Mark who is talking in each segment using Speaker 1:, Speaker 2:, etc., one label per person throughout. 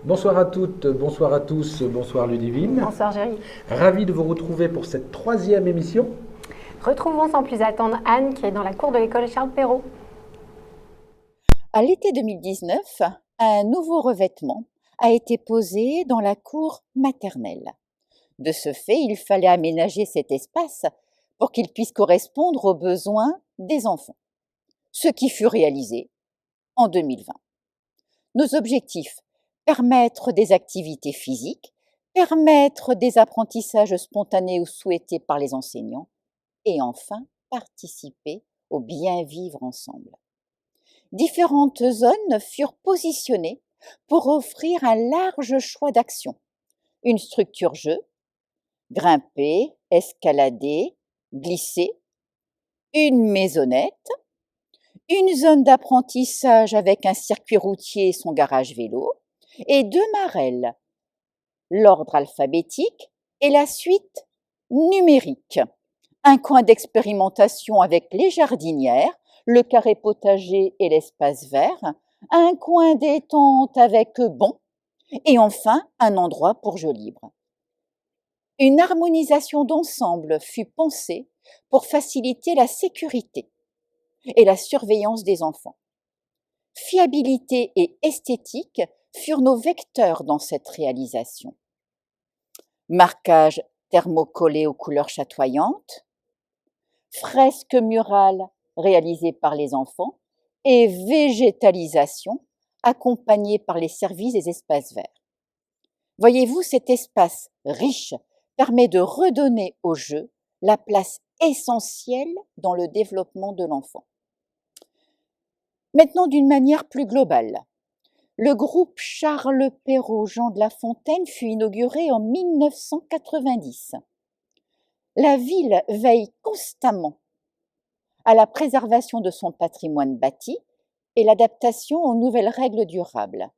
Speaker 1: Bonsoir à toutes, bonsoir à tous, bonsoir Ludivine.
Speaker 2: Bonsoir Géry.
Speaker 1: Ravi de vous retrouver pour cette troisième émission.
Speaker 2: Retrouvons sans plus attendre Anne qui est dans la cour de l'école Charles Perrault.
Speaker 3: À l'été 2019, un nouveau revêtement a été posé dans la cour maternelle. De ce fait, il fallait aménager cet espace pour qu'il puisse correspondre aux besoins des enfants, ce qui fut réalisé en 2020. Nos objectifs: permettre des activités physiques, permettre des apprentissages spontanés ou souhaités par les enseignants, et enfin participer au bien vivre ensemble. Différentes zones furent positionnées pour offrir un large choix d'actions. Une structure jeu, grimper, escalader, glisser, une maisonnette, une zone d'apprentissage avec un circuit routier et son garage vélo, et deux marelles, l'ordre alphabétique et la suite numérique. Un coin d'expérimentation avec les jardinières, le carré potager et l'espace vert, un coin détente avec banc, et enfin un endroit pour jeu libre. Une harmonisation d'ensemble fut pensée pour faciliter la sécurité et la surveillance des enfants. Fiabilité et esthétique furent nos vecteurs dans cette réalisation. Marquage thermocollé aux couleurs chatoyantes, fresques murales réalisées par les enfants et végétalisation accompagnée par les services des espaces verts. Voyez-vous, cet espace riche permet de redonner au jeu la place essentielle dans le développement de l'enfant. Maintenant, d'une manière plus globale, le groupe Charles Perrault Jean de La Fontaine fut inauguré en 1990. La ville veille constamment à la préservation de son patrimoine bâti et l'adaptation aux nouvelles règles durables.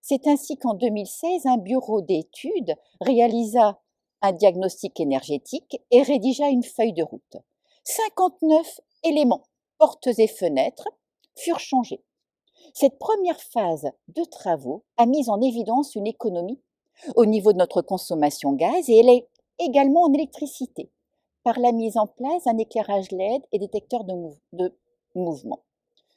Speaker 3: C'est ainsi qu'en 2016, un bureau d'études réalisa un diagnostic énergétique et rédigea une feuille de route. 59 éléments, portes et fenêtres, furent changés. Cette première phase de travaux a mis en évidence une économie au niveau de notre consommation gaz et elle est également en électricité par la mise en place d'un éclairage LED et détecteur de mouvement.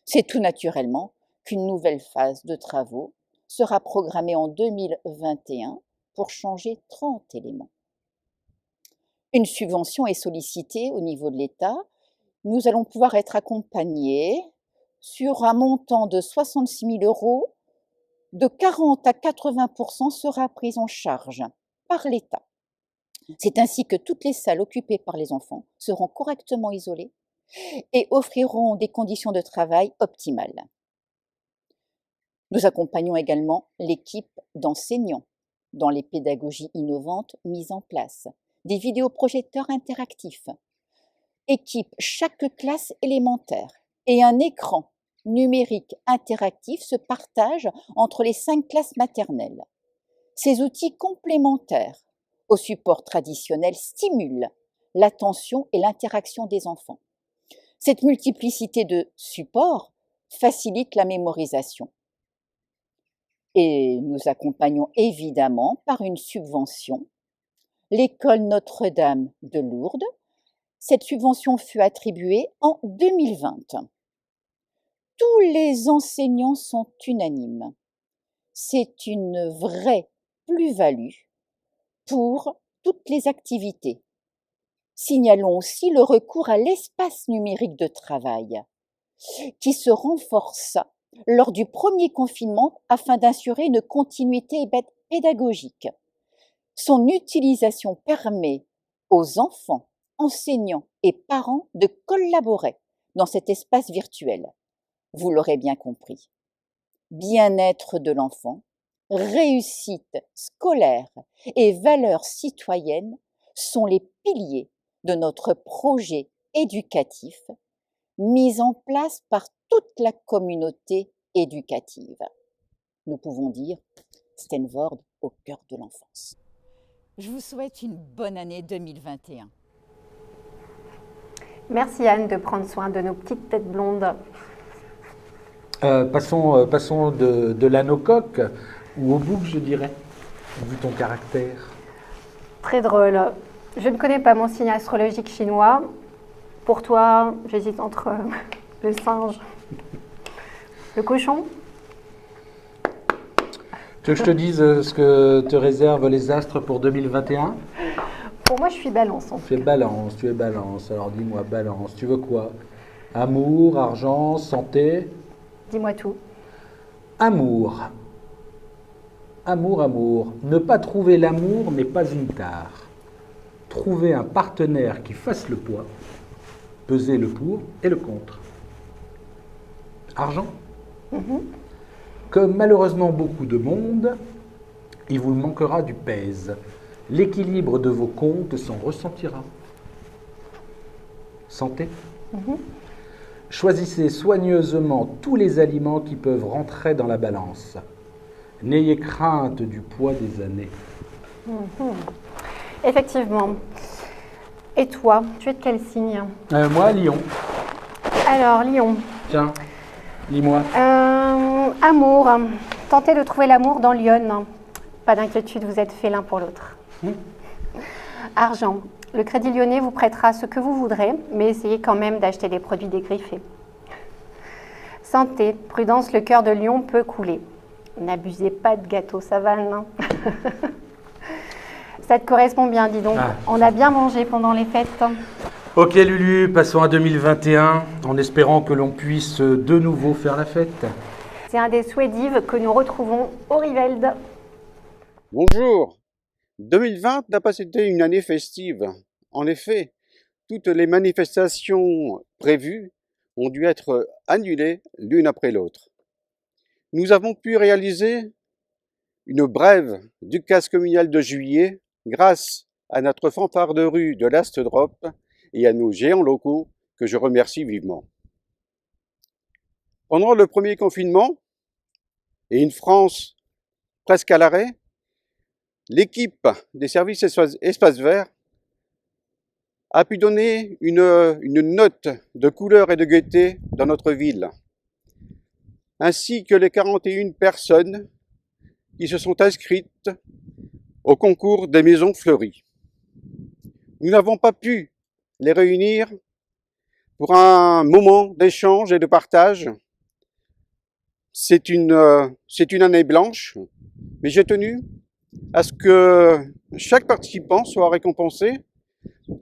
Speaker 3: C'est tout naturellement qu'une nouvelle phase de travaux sera programmée en 2021 pour changer 30 éléments. Une subvention est sollicitée au niveau de l'État. Nous allons pouvoir être accompagnés sur un montant de 66 000 €, de 40 à 80% sera pris en charge par l'État. C'est ainsi que toutes les salles occupées par les enfants seront correctement isolées et offriront des conditions de travail optimales. Nous accompagnons également l'équipe d'enseignants dans les pédagogies innovantes mises en place, des vidéoprojecteurs interactifs, équipe chaque classe élémentaire et un écran numérique interactif se partagent entre les 5 classes maternelles. Ces outils complémentaires au support traditionnel stimulent l'attention et l'interaction des enfants. Cette multiplicité de supports facilite la mémorisation. Et nous accompagnons évidemment par une subvention l'école Notre-Dame de Lourdes. Cette subvention fut attribuée en 2020. Tous les enseignants sont unanimes. C'est une vraie plus-value pour toutes les activités. Signalons aussi le recours à l'espace numérique de travail qui se renforça lors du premier confinement afin d'assurer une continuité pédagogique. Son utilisation permet aux enfants, enseignants et parents de collaborer dans cet espace virtuel. Vous l'aurez bien compris. Bien-être de l'enfant, réussite scolaire et valeurs citoyennes sont les piliers de notre projet éducatif mis en place par toute la communauté éducative. Nous pouvons dire Stanford au cœur de l'enfance. Je vous souhaite une bonne année 2021.
Speaker 2: Merci Anne de prendre soin de nos petites têtes blondes.
Speaker 1: Passons de l'anocoque Ou au bouc, je dirais, vu ton caractère.
Speaker 2: Très drôle. Je ne connais pas mon signe astrologique chinois. Pour toi, j'hésite entre le singe, le cochon.
Speaker 1: Tu veux que je te dise ce que te réservent les astres pour 2021?
Speaker 2: Pour moi, je suis balance.
Speaker 1: Tu es balance, tu es balance. Alors dis-moi, balance, tu veux quoi? Amour, argent, santé?
Speaker 2: Dis-moi tout.
Speaker 1: Amour. Amour, amour. Ne pas trouver l'amour n'est pas une tare. Trouver un partenaire qui fasse le poids, peser le pour et le contre. Argent? Comme malheureusement beaucoup de monde, il vous manquera du pèse. L'équilibre de vos comptes s'en ressentira. Santé? Choisissez soigneusement tous les aliments qui peuvent rentrer dans la balance. N'ayez crainte du poids des années.
Speaker 2: Effectivement. Et toi, tu es de quel signe?
Speaker 1: Moi, Lion.
Speaker 2: Alors, Lion.
Speaker 1: Tiens, lis-moi.
Speaker 2: Amour. Tentez de trouver l'amour dans Lyon. Pas d'inquiétude, vous êtes faits l'un pour l'autre. Argent. Le Crédit Lyonnais vous prêtera ce que vous voudrez, mais essayez quand même d'acheter des produits dégriffés. Santé. Prudence, le cœur de lion peut couler. N'abusez pas de gâteau savane. Hein. Ça te correspond bien, dis donc. On a bien mangé pendant les fêtes.
Speaker 1: Ok Lulu, passons à 2021, en espérant que l'on puisse de nouveau faire la fête.
Speaker 2: C'est un des souhaits d'Yves que nous retrouvons au Rivelde.
Speaker 4: Bonjour. 2020 n'a pas été une année festive. En effet, toutes les manifestations prévues ont dû être annulées l'une après l'autre. Nous avons pu réaliser une brève du casse communal de juillet grâce à notre fanfare de rue de l'Ast Drop et à nos géants locaux que je remercie vivement. Pendant le premier confinement et une France presque à l'arrêt, l'équipe des services espaces verts a pu donner une note de couleur et de gaieté dans notre ville, ainsi que les 41 personnes qui se sont inscrites au concours des maisons fleuries. Nous n'avons pas pu les réunir pour un moment d'échange et de partage. C'est une année blanche, mais j'ai tenu à ce que chaque participant soit récompensé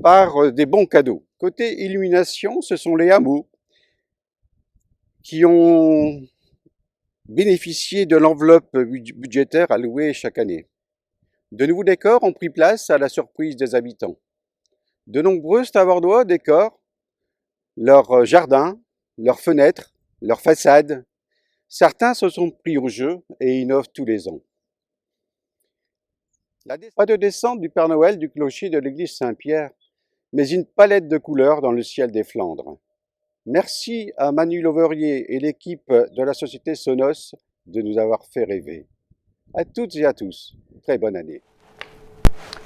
Speaker 4: par des bons cadeaux. Côté illumination, ce sont les hameaux qui ont bénéficié de l'enveloppe budgétaire allouée chaque année. De nouveaux décors ont pris place à la surprise des habitants. De nombreux Stavardois décorent leurs jardins, leurs fenêtres, leurs façades. Certains se sont pris au jeu et innovent tous les ans. Pas de descente du Père Noël du clocher de l'église Saint-Pierre, mais une palette de couleurs dans le ciel des Flandres. Merci à Manu Loverier et l'équipe de la société Sonos de nous avoir fait rêver. À toutes et à tous, très bonne année.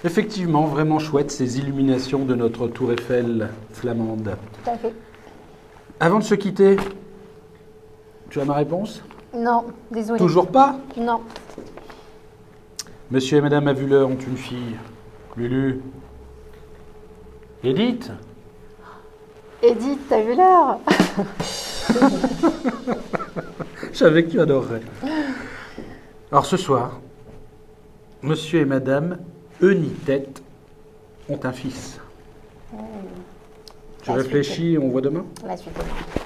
Speaker 1: Effectivement, vraiment chouette ces illuminations de notre tour Eiffel flamande.
Speaker 2: Tout à fait.
Speaker 1: Avant de se quitter, tu as ma réponse?
Speaker 2: Non, désolé.
Speaker 1: Toujours pas?
Speaker 2: Non.
Speaker 1: Monsieur et Madame Avuleur ont une fille. Lulu. Edith?
Speaker 2: Edith, t'as vu l'heure?
Speaker 1: Je savais que tu adorerais. Alors ce soir, Monsieur et Madame Eunitette ont un fils. Tu réfléchis, on voit demain?
Speaker 2: La suite demain.